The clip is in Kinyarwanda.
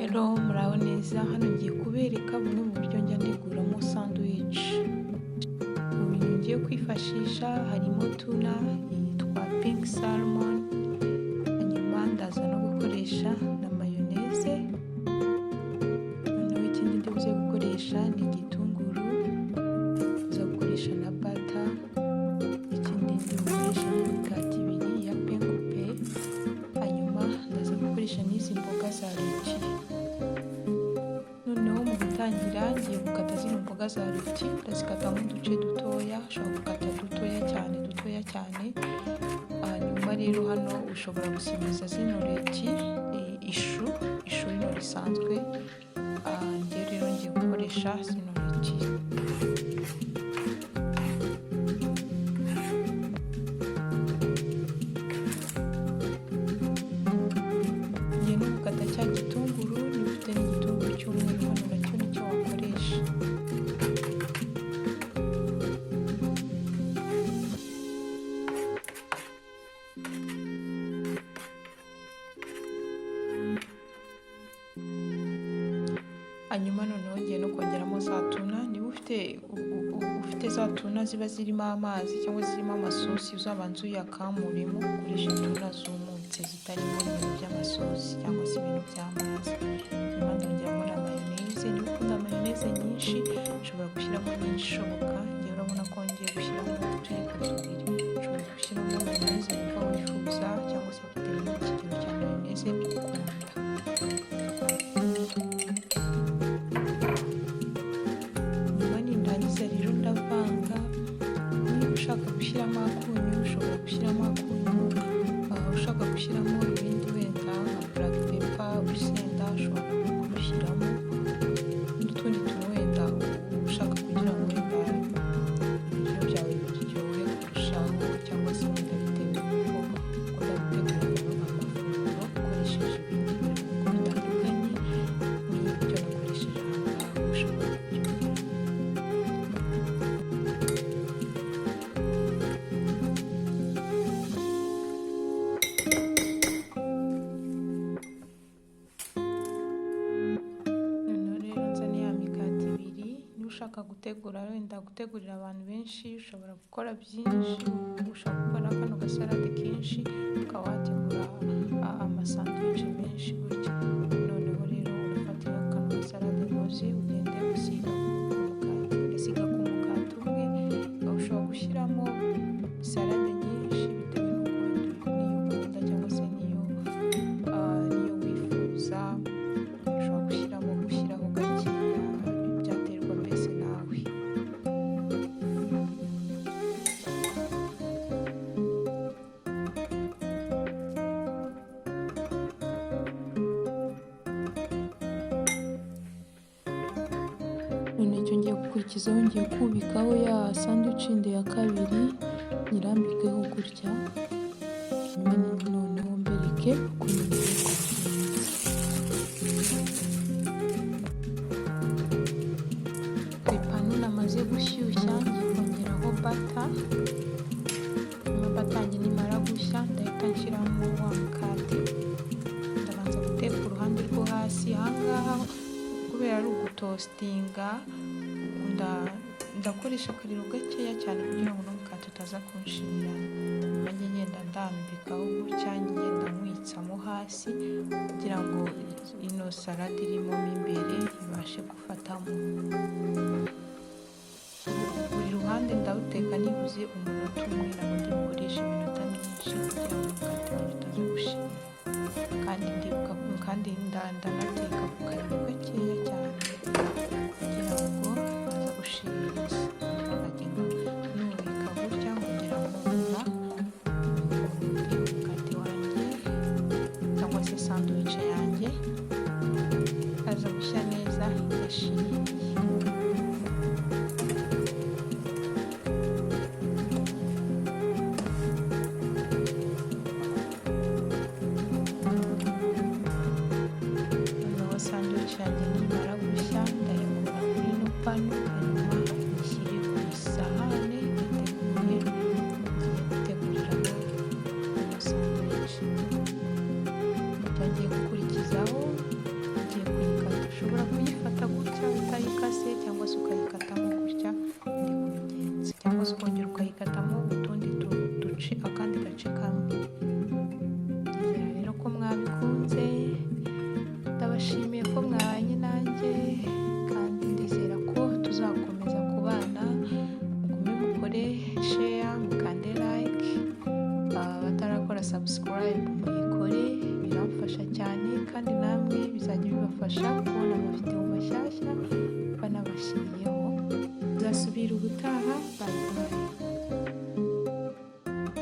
Hello, muraho neza. Hano ngiye kubereka bumwe mu buryo njya nteguramo sandwich. Mu bintu ngiye kwifashisha harimo tuna yitwa pink salmon, hanyuma ndaza no gukoresha na mayoneze. Noneho ikindi ndi buze gukoresha ni igitunguru, nza gukoresha na bata. Ikindi ndi gukoresha ni imigati ibiri ya penkupe, hanyuma ndaza gukoresha n'izi mboga za lechi. Noneho mu gutangira ngiye gukata zino mboga za lechi, ndazikatamo uduce dutoya, ushobora gukata dutoya cyane. Hanyuma rero hano ushobora gusimbiza zino lechi ishu rino risanzwe. Njye rero ngiye gukoresha zino lechi. Ngiye no gukata cya gitunguru, niba ufite n'igitunguru cy'umweru hano nacyo nicyo wakoresha. Hanyuma noneho ngiye no kongeramo za tuna. Niba ufite za tuna ziba zirimo amazi cyangwa zirimo amasosi, uzabanza uyakamuremo ukoresha tuna zumutse zitarimo ibintu by'amasosi cyangwa se ibintu by'amazi. Hanyuma ndongeramo na mayoneze. Niba ukunda mayoneze nyinshi ushobora gushyiramo nyinshi ishoboka. Njyewe urabona ko ngiye gushyiramo utuyiko tubiri. Ushobora gushyiramo mayoneze wumva wifuza cyangwa se bitewe n'ikigero cya mayoneze ukunda. Rero ndavanga. Niba ushaka gushyiramo akunyu ushobora gushyiramo akunyu, ushaka gushyiramo ibindi wenda nka black pepper, urusenda ushobora kubishyiramo, n'utundi tuntu wenda ushaka kugira ngo wenda ibiryo byawe biryohe kurushaho, cyangwa se wenda bitewe n'uko ukunda gutegura amafunguro ukoresheje ibindi birungo bitandukanye n'ibyo nakoresheje aha ngaha ushobora kubyongera. Ushaka gutegurira abantu benshi ushobora gukora byinshi, ushobora gukora kano gasalade kenshi ukaba wategura amasandwich menshi gutya. Noneho rero urafatira kano gasalade rwose ugende usiga ku mugati umwe. Ushobora gushyiramo salade nyinshi bitewe n'uko niyo ukunda cyangwa se niyo wifuza. Ushobora gushyiraho gakeya, byaterwa mbese nawe. None icyo ngiye gukurikizaho, ngiye kubikaho ya sandwich ya kabiri, nyirambikeho gutya. Noneho mbereke ukuntu ngiye kubigenza. Ku ipanu namaze gushyushya ngiye kongeraho bata. Bata yanjye nimara gushya ndahita nshyiramo wa mukati. Ndabanza guteka uruhande rwo hasi. Aha ngaha kubera ari ugutostinga ndakoresha akariro gakeya cyane kugira ngo n'umukati utaza kunshirira. Nanjye ngenda ndambikaho gutya, ngenda nkwitsamo hasi kugira ngo ino salade irimo mo imbere ibashe gufatamo. Buri ruhande ndawuteka nibuze umunota umwe, ntabwo ndi bukoreshe iminota myinshi kugira ngo umukati wanjye utaza gushirira. Kandi ndanateka ku kariro gakeya cyane kugira ngo utaza gushiririza. Nkagenda nubika gutya nkongera nkumva umukati wanjye cyangwa se sandwich yanjye ikaza gushya neza idashiriye. Sandwich yanjye nimara gushya ndayikura muri ino panu, hanyuma nyishyire ku isahane iteguye. Ngiye guteguriramo ino sandwich. Icyo ngiye gukurikizaho ngiye akandi gace kamwe. Nizera rero ko mwabikunze, ndabashimiye ko mwabanye nanjye kandi ndizera ko tuzakomeza kubana. Mugume mukore share, mukande like, batarakora subscribe muyikore, biramfasha cyane kandi namwe bizajya bibafasha kubona amavideo mashyashya banabashyiriyeho. Tuzasubira ubutaha. Bye bye.